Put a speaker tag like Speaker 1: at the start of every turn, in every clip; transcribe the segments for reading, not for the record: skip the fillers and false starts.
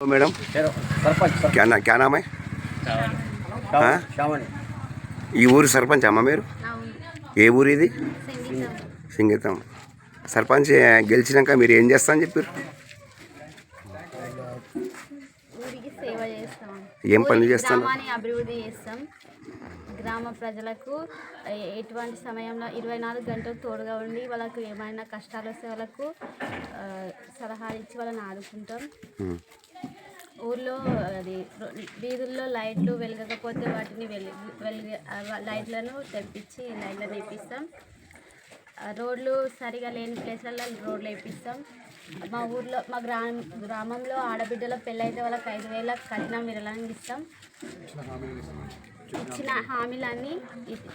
Speaker 1: Madam
Speaker 2: sarpanch
Speaker 1: क्या नाम है? ఈ ఊరు సర్పంచ్ అమ్మ మీరు? ఏ ఊరు ఇది? సింగీతం. సర్పంచ్ గెలిచినాక మీరు ఏం చేస్తా అని చెప్పారు? ఏం పనులు చేస్తాను?
Speaker 3: అభివృద్ధి చేస్తాం. గ్రామ ప్రజలకు ఎటువంటి సమయంలో 24 గంటలు తోడుగా ఉండి వాళ్ళకు ఏమైనా కష్టాలు వస్తే వాళ్ళకు సలహాలు ఇచ్చి వాళ్ళని ఆదుకుంటాం. ఊర్లో అది వీధుల్లో లైట్లు వెలగకపోతే వాటిని లైట్లను తెప్పించి లైట్లను వేపిస్తాం. రోడ్లు సరిగా లేని ప్లేస్లలో రోడ్లు వేపిస్తాం. మా ఊర్లో మా గ్రామంలో ఆడబిడ్డల పెళ్ళైతే వాళ్ళకి 5,000 కట్నం విరాళంగా ఇస్తాం. ఇచ్చిన హామీలన్నీ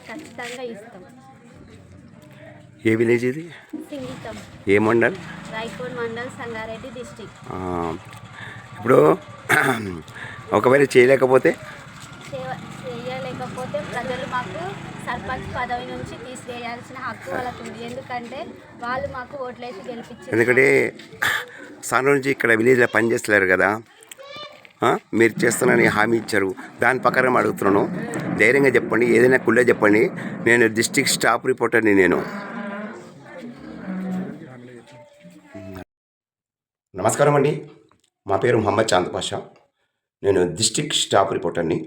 Speaker 3: ఖచ్చితంగా ఇస్తాం.
Speaker 1: ఏ విలేజ్ ఇది?
Speaker 3: సింగీతం.
Speaker 1: ఏ మండల్?
Speaker 3: రాయకోట్ మండల్, సంగారెడ్డి డిస్టిక్.
Speaker 1: ఇప్పుడు ఒకవేళ చేయలేకపోతే
Speaker 3: ప్రజలు మాకు సర్పంచ్ పదవి నుంచి తీసివేయాల్సిన హక్కు వాళ్ళకు ఉంది. ఎందుకంటే వాళ్ళు మాకు ఓట్లేసి గెలిపించారు.
Speaker 1: ఎందుకంటే సార్ నుంచి ఇక్కడ విలేజ్లో పనిచేస్తలేరు కదా, మీరు చేస్తానని హామీ ఇచ్చారు. దాని ప్రకారం అడుగుతున్నాను. ధైర్యంగా చెప్పండి, ఏదైనా కుళ్ళే చెప్పండి. నేను డిస్ట్రిక్ట్ స్టాఫ్ రిపోర్టర్ని. నేను నమస్కారం అండి. మా పేరు మహమ్మద్ చాంద్ పాషా. నేను డిస్ట్రిక్ట్ స్టాఫ్ రిపోర్టర్ని.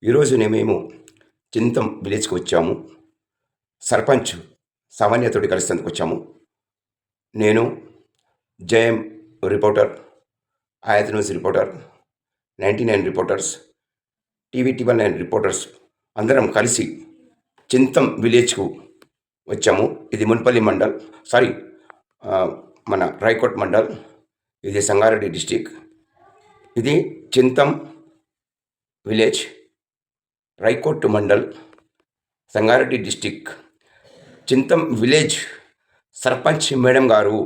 Speaker 1: ఈరోజు మేము చింతం విలేజ్కి వచ్చాము. సర్పంచ్ సామాన్యతోటి కలిసేందుకు వచ్చాము. నేను JM reporter, Aayat news reporter, 99 reporters, TV 9 reporters అందరం కలిసి చింతం విలేజ్కు వచ్చాము. ఇది మున్పల్లి మండల్, మన రాయకోట్ మండల్, ఇది సంగారెడ్డి డిస్టిక్. ఇది Chintam village, Rayakot mandal, Sangareddy district. Chintam village sarpanch madam గారు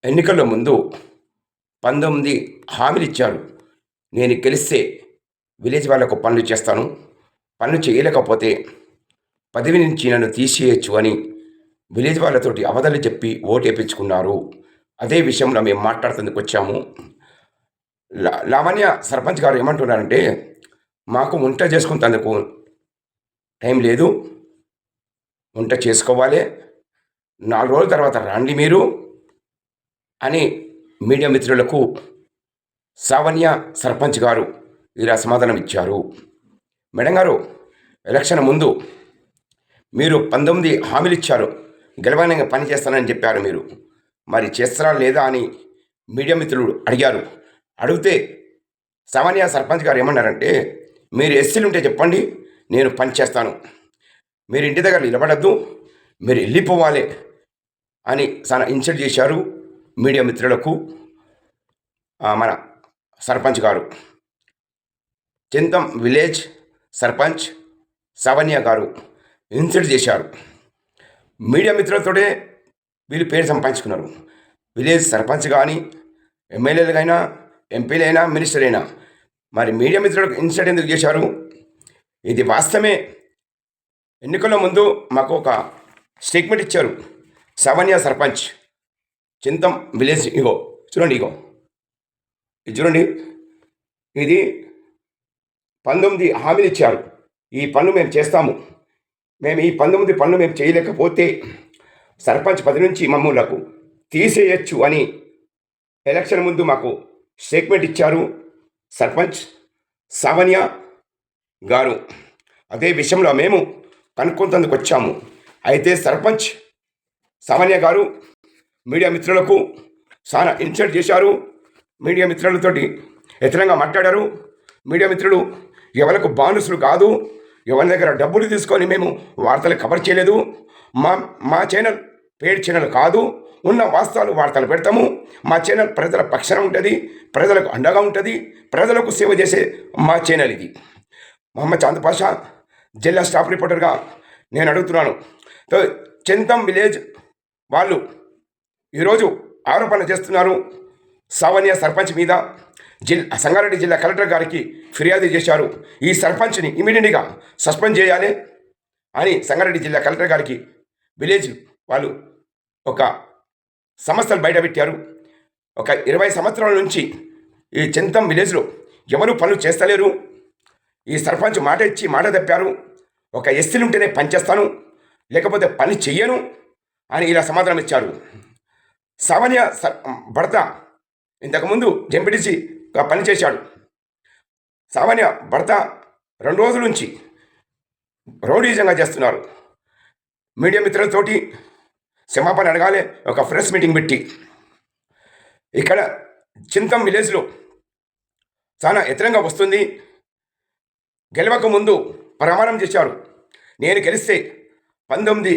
Speaker 1: ఎన్నికల ముందు 19 హామీలు ఇచ్చారు. నేను గెలిస్తే విలేజ్ వాళ్ళకు పనులు చేస్తాను, పనులు చేయలేకపోతే పదవి నుంచి నన్ను తీసేయచ్చు అని విలేజ్ వాళ్ళతోటి అబద్ధాలు చెప్పి ఓటు వేయించుకున్నారు. అదే విషయంలో మేము మాట్లాడుతుందుకు వచ్చాము. లావణ్య సర్పంచ్ గారు ఏమంటున్నారంటే, మాకు వంట చేసుకుంటందుకు టైం లేదు, వంట చేసుకోవాలి, 4 రోజుల తర్వాత రండి మీరు అని మీడియా మిత్రులకు లావణ్య సర్పంచ్ గారు ఇలా సమాధానం ఇచ్చారు. మేడం గారు, ఎలక్షన్ ముందు మీరు 19 హామీలు ఇచ్చారు, గెలవనంగా పని చేస్తానని చెప్పారు. మీరు మరి చేస్తారా లేదా అని మీడియా మిత్రులు అడిగారు. అడిగితే లావణ్య సర్పంచ్ గారు ఏమన్నారంటే, మీరు ఎస్సీలు ఉంటే చెప్పండి, నేను పని చేస్తాను, మీరు ఇంటి దగ్గర నిలబడద్దు, మీరు వెళ్ళిపోవాలి అని చాలా ఇన్సల్ట్ చేశారు మీడియా మిత్రులకు. మన సర్పంచ్ గారు, చింతం విలేజ్ సర్పంచ్ లావణ్య గారు ఇన్సల్ట్ చేశారు. మీడియా మిత్రులతోనే వీళ్ళు పేరు సంపాదించుకున్నారు. విలేజ్ సర్పంచ్ కానీ, ఎమ్మెల్యేలకైనా, ఎంపీలైనా, మినిస్టర్ అయినా మరి మీడియా మిత్రులకు ఇన్సల్ట్ ఎందుకు చేశారు? ఇది వాస్తవమే. ఎన్నికల ముందు మాకు ఒక స్టేట్మెంట్ ఇచ్చారు లావణ్య సర్పంచ్. చింతం విలేజ్ చూడండి, ఇది చూడండి, ఇది 19 హామీలు ఇచ్చారు. ఈ పనులు మేము చేస్తాము, మేము ఈ 19 పనులు మేము చేయలేకపోతే సర్పంచ్ పదవి నుంచి మమ్మల్ని తీసేయచ్చు అని ఎలక్షన్ ముందు మాకు స్టేట్మెంట్ ఇచ్చారు సర్పంచ్ లావణ్య గారు. అదే విషయంలో మేము కనుక్కుంటందుకు వచ్చాము. అయితే సర్పంచ్ లావణ్య గారు మీడియా మిత్రులకు చాలా ఇన్సల్ట్ చేశారు. మీడియా మిత్రులతోటి వ్యతిరేకంగా మాట్లాడారు. మీడియా మిత్రులు ఎవరికి బానిసలు కాదు, ఎవరి దగ్గర డబ్బులు తీసుకొని మేము వార్తలు కవర్ చేయలేదు. మా ఛానల్ పేడ్ ఛానల్ కాదు, ఉన్న వాస్తవాలు వార్తలు పెడతాము. మా ఛానల్ ప్రజల పక్షాన ఉంటుంది, ప్రజలకు అండగా ఉంటుంది, ప్రజలకు సేవ చేసే మా ఛానల్ ఇది. మహమ్మద్ చాంద్ పాషా, జిల్లా స్టాఫ్ రిపోర్టర్గా నేను అడుగుతున్నాను. చింతం విలేజ్ వాళ్ళు ఈరోజు ఆరోపణ చేస్తున్నారు లావణ్య సర్పంచ్ మీద. సంగారెడ్డి జిల్లా కలెక్టర్ గారికి ఫిర్యాదు చేశారు. ఈ సర్పంచ్ని ఇమీడియట్గా సస్పెండ్ చేయాలి అని సంగారెడ్డి జిల్లా కలెక్టర్ గారికి విలేజ్ వాళ్ళు ఒక సమస్యలు బయటపెట్టారు. ఒక 20 సంవత్సరాల నుంచి ఈ చింతం విలేజ్లో ఎవరు పనులు చేస్తలేరు. ఈ సర్పంచ్ మాట ఇచ్చి మాట తప్పారు. ఒక ఎస్సీలు ఉంటేనే పని చేస్తాను, లేకపోతే పని చెయ్యను అని ఇలా సమాధానం ఇచ్చారు. సామాన్య భర్త ఇంతకుముందు జంపిడిసిగా పనిచేశాడు. సామాన్య భర్త 2 రోజుల నుంచి రౌడీజంగా చేస్తున్నారు. మీడియా మిత్రులతోటి క్షమాపణ అడగాలి, ఒక ప్రెస్ మీటింగ్ పెట్టి. ఇక్కడ చింతం విలేజ్లో చాలా ఎత్తరంగా వస్తుంది. గెలవక ముందు ప్రమాణం చేశారు, నేను గెలిస్తే 19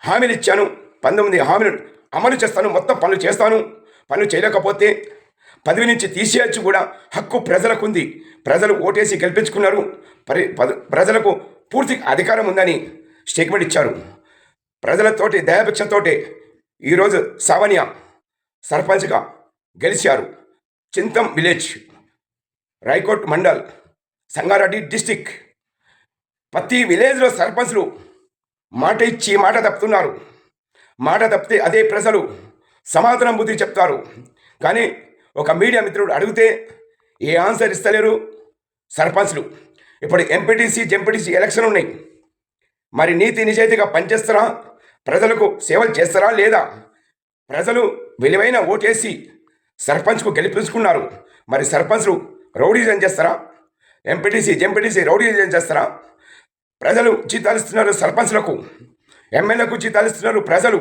Speaker 1: హామీలు ఇచ్చాను, 19 హామీలు అమలు చేస్తాను, మొత్తం పనులు చేస్తాను, పనులు చేయలేకపోతే పదవి నుంచి తీసేయచ్చు కూడా హక్కు ప్రజలకు ఉంది, ప్రజలు ఓటేసి గెలిపించుకున్నారు, ప్రజలకు పూర్తి అధికారం ఉందని స్టేట్మెంట్ ఇచ్చారు. ప్రజలతోటి దయాభిక్షతోటి ఈరోజు సావనియా సర్పంచ్గా గెలిచారు. Chintam village, Rayakot mandal, Sangareddy district. ప్రతి విలేజ్లో సర్పంచ్లు మాట ఇచ్చి మాట తప్పుతున్నారు. మాట తప్పితే అదే ప్రజలు సమాధానం బుద్ధి చెప్తారు. కానీ ఒక మీడియా మిత్రుడు అడిగితే ఏ ఆన్సర్ ఇస్తలేరు సర్పంచ్లు. ఇప్పుడు ఎంపీటీసీ జెంపీటీసీ ఎలక్షన్ ఉన్నాయి. మరి నీతి నిజాయితీగా పనిచేస్తారా, ప్రజలకు సేవలు చేస్తారా లేదా? ప్రజలు విలువైన ఓటేసి సర్పంచ్కు గెలిపించుకున్నారు. మరి సర్పంచ్లు రౌడీజం చేస్తారా? ఎంపీటీసీ జెంపీటీసీ రౌడీజం చేస్తారా? ప్రజలు జీతాలు ఇస్తున్నారు సర్పంచ్లకు, ఎమ్మెల్యేలకు జీతాలు ఇస్తున్నారు ప్రజలు,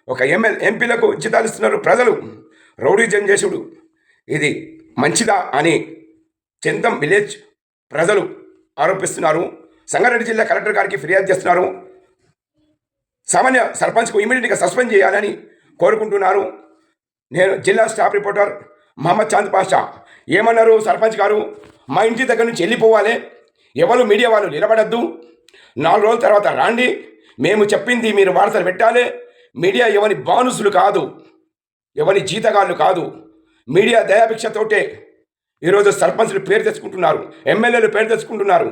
Speaker 1: ఒక ఎంపీలకు జీతాలు ఇస్తున్నారు ప్రజలు. రౌడీజం చేసుడు ఇది మంచిదా అని చింతం విలేజ్ ప్రజలు ఆరోపిస్తున్నారు. సంగారెడ్డి జిల్లా కలెక్టర్ గారికి ఫిర్యాదు చేస్తున్నారు. సామాన్య సర్పంచ్కు ఇమీడియట్గా సస్పెండ్ చేయాలని కోరుకుంటున్నారు. నేను జిల్లా స్టాఫ్ రిపోర్టర్ మహమ్మద్ చాంద్ పాషా. ఏమన్నారు సర్పంచ్ గారు, మా ఇంటి దగ్గర నుంచి వెళ్ళిపోవాలి, ఎవరు మీడియా వాళ్ళు నిలబడద్దు, 4 రోజుల తర్వాత రాండి, మేము చెప్పింది మీరు వార్తలు పెట్టాలి. మీడియా ఎవరి బానుసులు కాదు, ఎవరి జీతగాళ్ళు కాదు. మీడియా దయాభిక్షతోటే ఈరోజు సర్పంచ్లు పేరు తెచ్చుకుంటున్నారు, ఎమ్మెల్యేలు పేరు తెచ్చుకుంటున్నారు,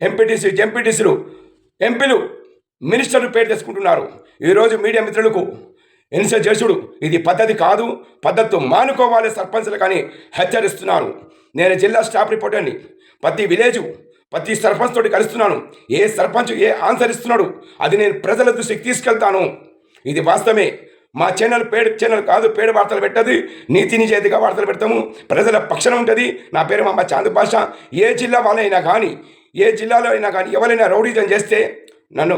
Speaker 1: ఎంపీటీసీ జెంపీటీసీలు ఎంపీలు మినిస్టర్లు పేరు తెచ్చుకుంటున్నారు. ఈరోజు మీడియా మిత్రులకు ఇన్సల్ట్ చేసుడు ఇది పద్ధతి కాదు, పద్ధతితో మానుకోవాలి సర్పంచ్లు కానీ హెచ్చరిస్తున్నారు. నేను జిల్లా స్టాఫ్ రిపోర్టర్ని. ప్రతి విలేజు ప్రతి సర్పంచ్ తోటి కలుస్తున్నాను. ఏ సర్పంచ్ ఏ ఆన్సర్ ఇస్తున్నాడు అది నేను ప్రజల దృష్టికి తీసుకెళ్తాను. ఇది వాస్తవమే. మా ఛానల్ పేడ్ ఛానల్ కాదు, పేడు వార్తలు పెట్టదు, నీతి నిజాయితీగా వార్తలు పెడతాము, ప్రజల పక్షాన ఉంటుంది. నా పేరు మహమ్మద్ చాంద్ పాషా. ఏ జిల్లా వాళ్ళైనా కానీ, ఏ జిల్లాలో అయినా కానీ ఎవరైనా రౌడీజం చేస్తే నన్ను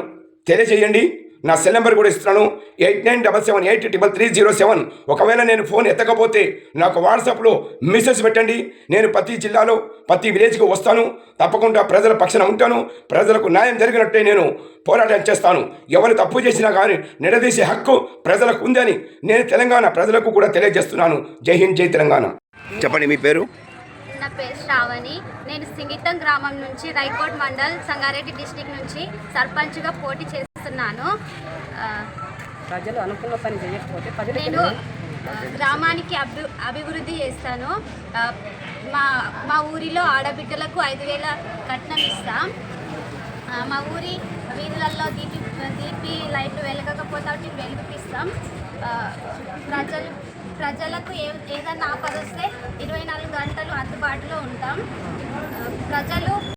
Speaker 1: తెలియజేయండి. నా సెల్ నెంబర్ కూడా ఇస్తున్నాను, 8977833307. ఒకవేళ నేను ఫోన్ ఎత్తకపోతే నాకు వాట్సాప్లో మెసేజ్ పెట్టండి. నేను ప్రతి జిల్లాలో ప్రతి విలేజ్కి వస్తాను, తప్పకుండా ప్రజల పక్షాన ఉంటాను. ప్రజలకు న్యాయం జరిగినట్టే నేను పోరాటం చేస్తాను. ఎవరు తప్పు చేసినా కానీ నిలదీసే హక్కు ప్రజలకు ఉందని నేను తెలంగాణ ప్రజలకు కూడా తెలియజేస్తున్నాను. జై హింద్, జై తెలంగాణ. చెప్పండి మీ పేరు.
Speaker 3: నా పేరు శ్రావణి. నేను సింగితం గ్రామం నుంచి రైకోట్ మండల్ సంగారెడ్డి డిస్టిక్ నుంచి సర్పంచ్గా పోటీ చేస్తున్నాను.
Speaker 2: ప్రజలు అనుకున్న పని చేయకపోతే
Speaker 3: నేను గ్రామానికి అభివృద్ధి చేస్తాను. మా ఊరిలో ఆడబిడ్డలకు 5,000 కట్నం ఇస్తాం. మా ఊరి వీధులలో దీపి లైట్లు వెలగకపోతే వాటిని వెలిగిపిస్తాం. ప్రజలకు ఏదైనా ఆపద వస్తే 24 గంటలు అందుబాటులో ఉంటాం. ప్రజలు